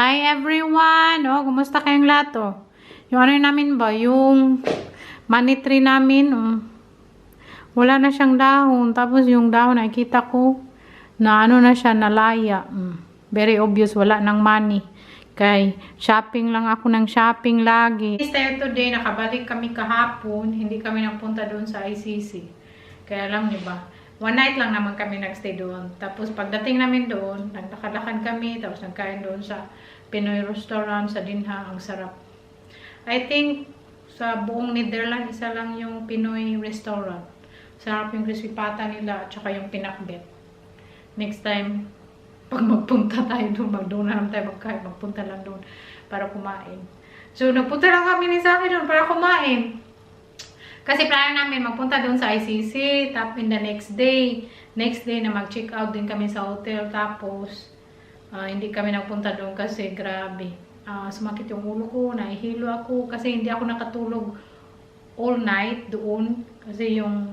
Hi everyone! Oh, kumusta kayong lahat? Oh? Yung ano namin ba? Yung money tree namin. Oh. Wala na siyang dahon. Tapos yung dahon nakikita ko na ano na siya, nalaya. Very obvious, wala ng money. Kay shopping lang ako ng shopping lagi. Today, nakabalik kami kahapon. Hindi kami nagpunta doon sa ICC. Kaya alam niyo ba? One night lang naman kami nagstay doon. Tapos pagdating namin doon, naglakalakad kami. Tapos nagkain doon sa Pinoy restaurant sa Dinha. Ang sarap. I think sa buong Netherlands, isa lang yung Pinoy restaurant. Sarap yung crispy pata nila at saka yung pinakbet. Next time, pag magpunta tayo doon, doon na lang tayo magkain. Magpunta lang doon para kumain. So, nagpunta lang kami ni Saki doon para kumain. Kasi plano namin magpunta doon sa ICC, tapos in the next day na mag-check out din kami sa hotel, tapos hindi kami nagpunta doon kasi grabe. Sumakit yung ulo ko, nahihilo ako kasi hindi ako nakatulog all night doon. Kasi yung,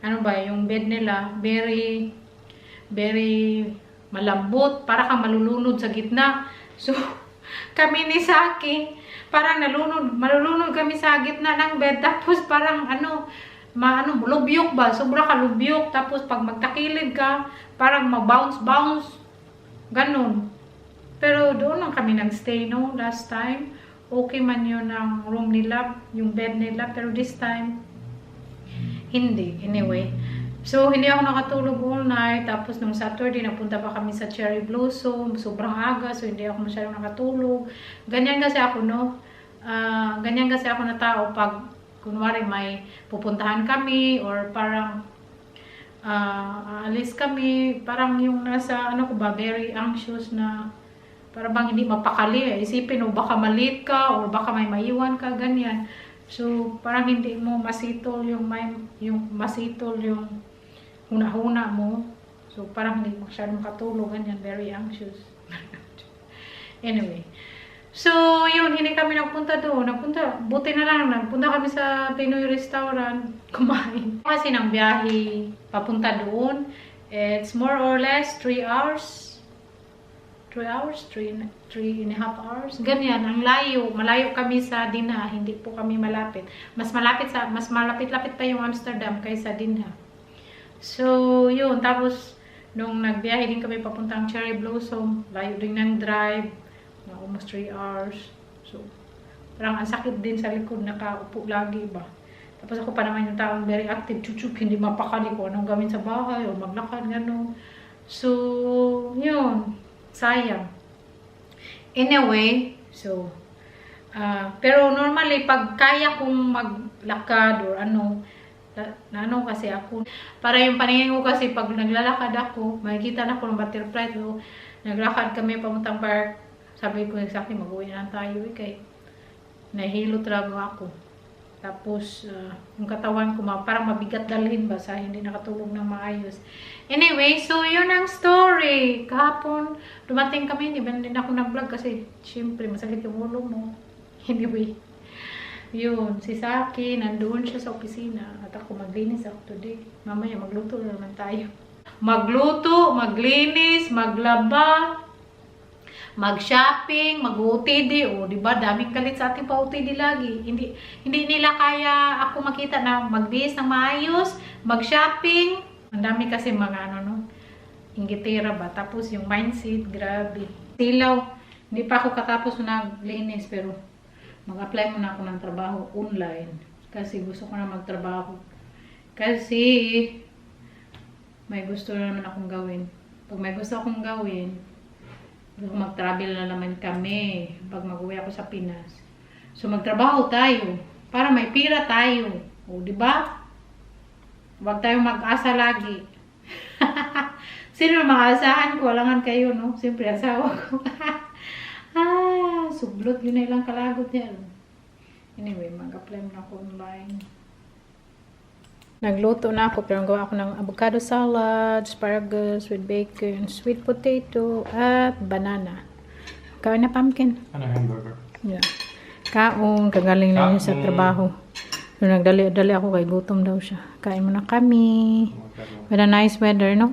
yung bed nila, very malambot, para kang malulunod sa gitna. So, kami ni Saki, parang malulunod kami sa gitna ng bed, tapos parang lubyok ba, sobra ka lubyok, tapos pag magtakilid ka, parang ma-bounce, ganun. Pero doon lang kami nag-stay, no, last time. Okay man yun ang room nila, yung bed nila, pero this time, hindi. Anyway, so hindi ako nakatulog all night, tapos nung Saturday, napunta pa kami sa Cherry Blossom, sobrang aga, so hindi ako masyadong nakatulog. Ganyan kasi ako, no? Ganyan kasi ako na tao pag kunwari may pupuntahan kami or parang aalis kami, parang yung nasa very anxious na para bang hindi mapakali, isipin o baka malit ka or baka may maiwan ka, ganyan. So parang hindi mo masitol yung huna-huna mo, so parang hindi mo masyadong makatulog, ganyan, very anxious. Anyway, so, yun, hindi kami nagpunta doon. Buti na lang, nagpunta kami sa Pinoy restaurant, kumain. Kasi ng biyahe papunta doon, it's more or less 3 hours. 3 and a half hours. Ganyan, ang layo. Malayo kami sa Dinha, hindi po kami malapit. Mas malapit-lapit pa yung Amsterdam kaysa Dinha. So, yun. Tapos, nung nagbiyahe din kami papuntang Cherry Blossom, layo din ng drive. Almost 3 hours. So, parang ang sakit din sa likod, nakaupo lagi ba. Tapos ako pa naman yung taong very active, chuchuk, hindi mapakali ko anong gawin sa bahay o maglakad, gano'n. So, yun. Sayang. Anyway, so, pero normally, pag kaya kong maglakad or kasi ako, para yung paningin ko kasi pag naglalakad ako, makikita na ako ng butterfly, so, naglakad kami pamuntang park. Sabi ko sa akin, mag-uwi na tayo kay nahilo talaga ako. Tapos, yung katawan ko, parang mabigat dalhin ba sa hindi nakatulog ng maayos. Anyway, so yun ang story. Kahapon, dumating kami, hindi ba din ako nag-vlog kasi, syempre, masakit yung ulo mo. Anyway, yun, si Saki, nandoon siya sa opisina. At ako, maglinis ako today. Mamaya, magluto na naman tayo. Magluto, maglinis, maglaba, mag-shopping, mag-OTD, o diba, daming galit sa ating pa-OTD lagi. Hindi nila kaya ako makita na magbihis ng maayos, mag-shopping. Ang dami kasi mga inggitira ba. Tapos yung mindset, grabe. Silaw, hindi pa ako katapos naglinis, pero mag-apply muna ako ng trabaho online. Kasi gusto ko na magtrabaho. Kasi may gusto na naman akong gawin. Pag may gusto akong gawin, mag-travel na naman kami pag mag-uwi ako sa Pinas. So, magtrabaho tayo para may pira tayo. O, diba? Huwag tayong mag-asa lagi. Sino mag-asahan ko? Alangan kayo, no? Siyempre, asawa ko. Sublot. Yun na ilang kalagot niya. Anyway, mag-apply mo na ako online. Nagluto na ako, pero gawa ako ng avocado salad, asparagus with bacon, sweet potato, at banana. Kain na pumpkin. Ano hamburger? Yeah. Kaon, kagaling na niya sa trabaho. So, nagdali ako kay gutom daw siya. Kain muna kami. With a nice weather, no?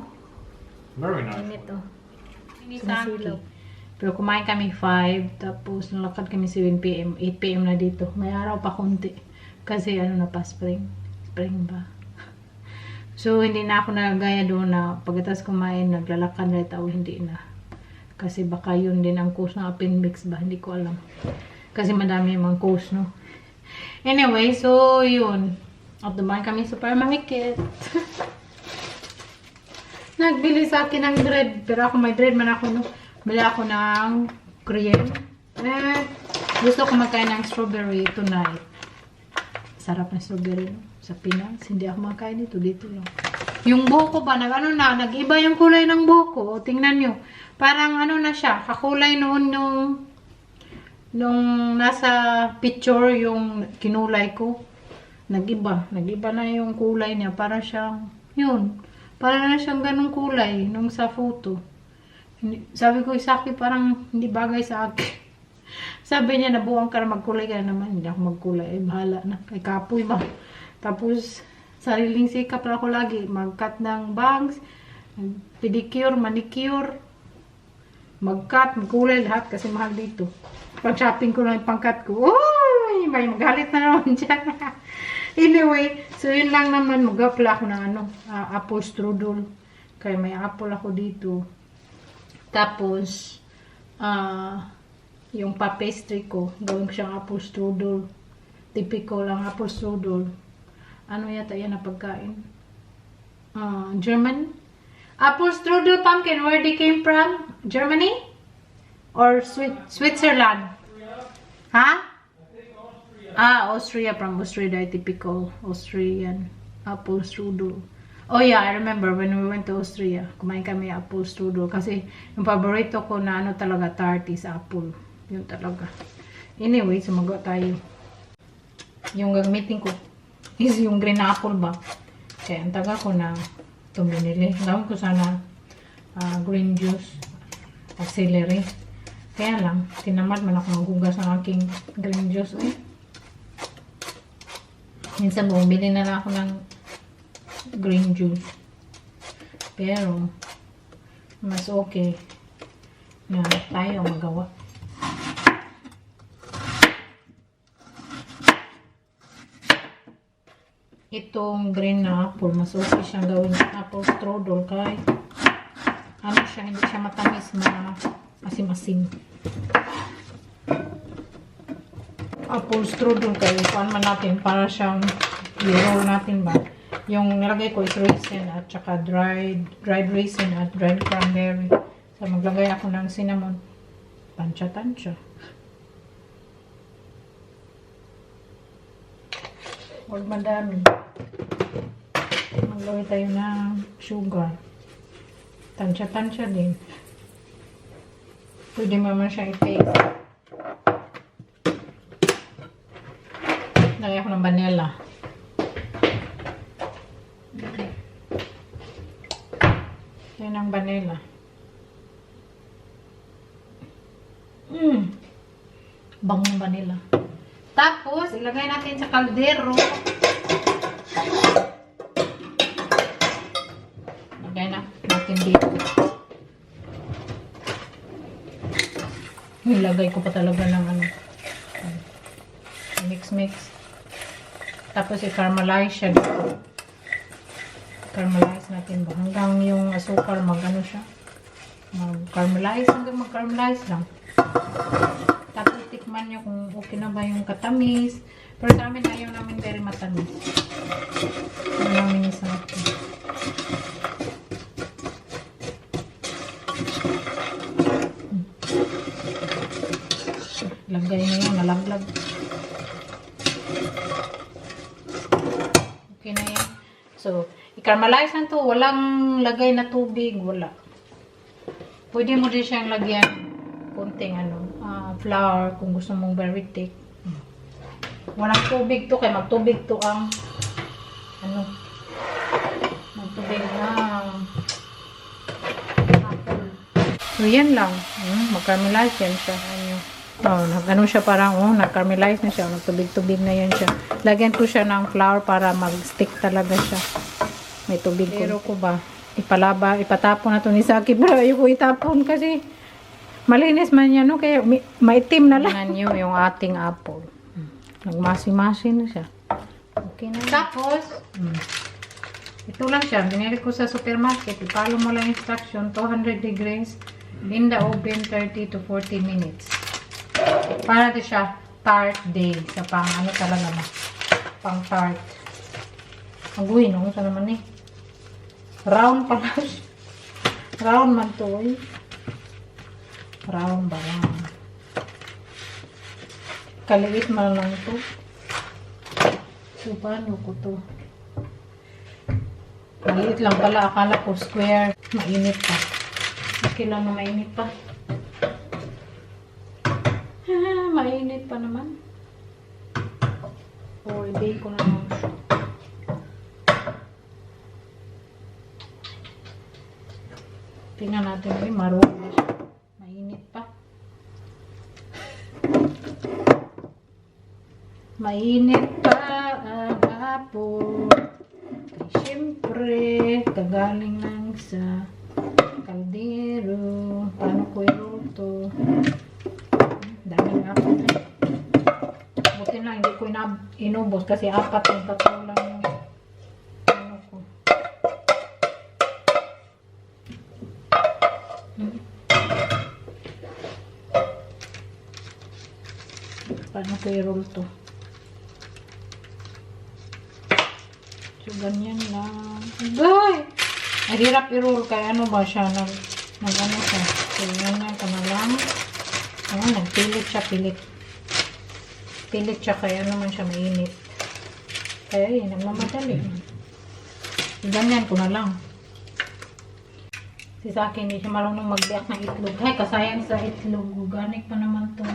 Very nice. Ito. Sinisilaw. Pero kumain kami 5, tapos nalakad kami 7 p.m. 8 p.m. na dito. May araw pa konti. Kasi ano na pa, spring. Spring ba? So, hindi na ako nagaya doon na pagkatas kumain, naglalakad na ito, hindi na. Kasi baka yun din ang cause ng appendix ba? Hindi ko alam. Kasi madami yung mga cause, no? Anyway, so, yun. At dumaan kami sa supermarket. Nagbili sa akin ng bread. Pero ako may bread man ako, no? Bili ako ng cream. Gusto ko magkain ng strawberry tonight. Sarap na strawberry, no? Sa Pinas. Hindi ako magkain dito lang. Yung buhok ko ba, nag-iba yung kulay ng buhok ko. O, tingnan nyo. Parang ano na siya. Kakulay noon nung nasa picture yung kinulay ko. Nag-iba na yung kulay niya. Para siyang, yun. Para na siyang ganung kulay nung sa photo. Sabi ko, Isaki, parang hindi bagay sa akin. Sabi niya, nabuang ka na magkulay ka naman. Hindi ako magkulay. Bahala na. Kay kapoy ba? Tapos, sariling sikap na ako lagi. Mag-cut ng bangs, pedicure, manicure, mag-cut, magkulay lahat kasi mahal dito. Pag-shopping ko lang yung pang-cut ko. Uy! May magalit na naman dyan. Anyway, so yun lang naman. Mag-apply ako ng apple strudel. Kaya may apple ako dito. Tapos, yung pa-pastry ko, gawin ko siyang apple strudel. Typical lang apple strudel. Ano yata yan na pagkain? German? Apple strudel pumpkin, where they came from? Germany? Or Switzerland? Ha? Austria, from Austria, typical Austrian apple strudel. Oh yeah, I remember when we went to Austria, kumain kami apple strudel kasi yung paborito ko na ano talaga tart is apple. Yun talaga. Anyway, sumagot tayo. Yung gagamitin ko is yung green apple ba? Kaya ang taga ko na itong binili. Gawin ko sana green juice at celery. Kaya lang, tinamad man ako maghugas ng aking green juice. Minsan bumili na lang ako ng green juice. Pero, mas okay na tayo magawa. Itong green na apple, mas okay siyang gawin apple strudel kahit ano siya, hindi siya matamis, asim-asim. Apple strudel kayo, kuhaan man natin para siyang i-roll natin ba. Yung nilagay ko is raisin at saka dried raisin at dried cranberry. So maglagay ako ng cinnamon. Tansya-tansya. Huwag madami. Maglagay tayo ng sugar. Tansya-tansya din. Pwede mo naman siya i-taste. Lagay ako ng vanilla. Yan ang vanilla. Bango ng vanilla. Tapos, ilagay natin sa kaldero. Ilagay natin dito. Ilagay ko pa talaga ng mix. Tapos, i-caramelize siya dito. Caramelize natin ba? Hanggang yung asukar mag-ano siya. Mag-caramelize. Hanggang mag-caramelize lang. Tapos tikman nyo kung okay na ba yung katamis. Pero sa amin ayaw namin very matamis. Ayaw namin isa natin. Lagay na yun. Nalaglag. Okay na yan. So, i-caramelize na to. Walang lagay na tubig. Wala. Pwede mo din siyang lagyan konting flour kung gusto mong very thick. Walang tubig to. Kaya magtubig to ang magtubig ang apple. So, yan lang. Mag-caramelize yan siya. Nag-ano siya parang, nag-caramelize na siya. Nagtubig-tubig na yan siya. Lagyan ko siya ng flour para mag-stick talaga siya. May tubig ko. Pero ko ba, ipatapon na to ni Saki. Pero ayoko itapon kasi Malinis man yan, no? Kaya maitim na lang. Tingnan nyo yung ating apple. Nagmasi-masi na siya. Okay na. Tapos, ito lang siya. Binili ko sa supermarket. Ipalo mo lang instruction. 200 degrees. In the oven, 30 to 40 minutes. Para di siya tart day. Sa pang ano talaga na. Pang tart. Aguhin, no? Saan naman eh. Round pala siya. Round man to eh. Round ba lang. Kaliit man lang to. So, paano ko to? Maliit lang pala. Akala ko square. Mainit pa. Okay lang na mainit pa. Mainit pa naman. All day ko na naman siya. Tingnan natin. Ay, marunong na siya. Mainit pa. Mainit pa ang hapon. Kaya syempre, kagaling lang sa kaldero. Paano ko iluto? Daming ako. Buti lang, hindi ko inubos kasi 4 yung 3 lang yung ano ko. Paano ko i-roll to? So, ganyan lang. Ay! Ay, hirap i-roll. Kaya ano ba siya? Nag-ano siya. So, ganyan ka na lang. Ayan, nagpilit siya. Pilit siya. Kaya naman siya mainit. Kaya yun, nagmamadali. So, ganyan ko na lang. Kasi sa akin, hindi siya marunong magbiyak ng itlog. Ay, kasayang sa itlog. Organic pa naman itong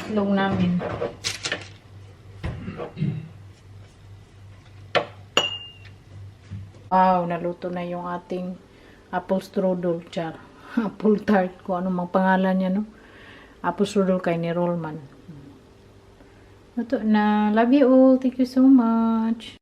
itlog namin. Wow, naluto na yung ating apple strudel, char. Apple tart, kung ano mang pangalan niya, no? Apple strudel kay ni Rollman. Luto na. Love you all. Thank you so much.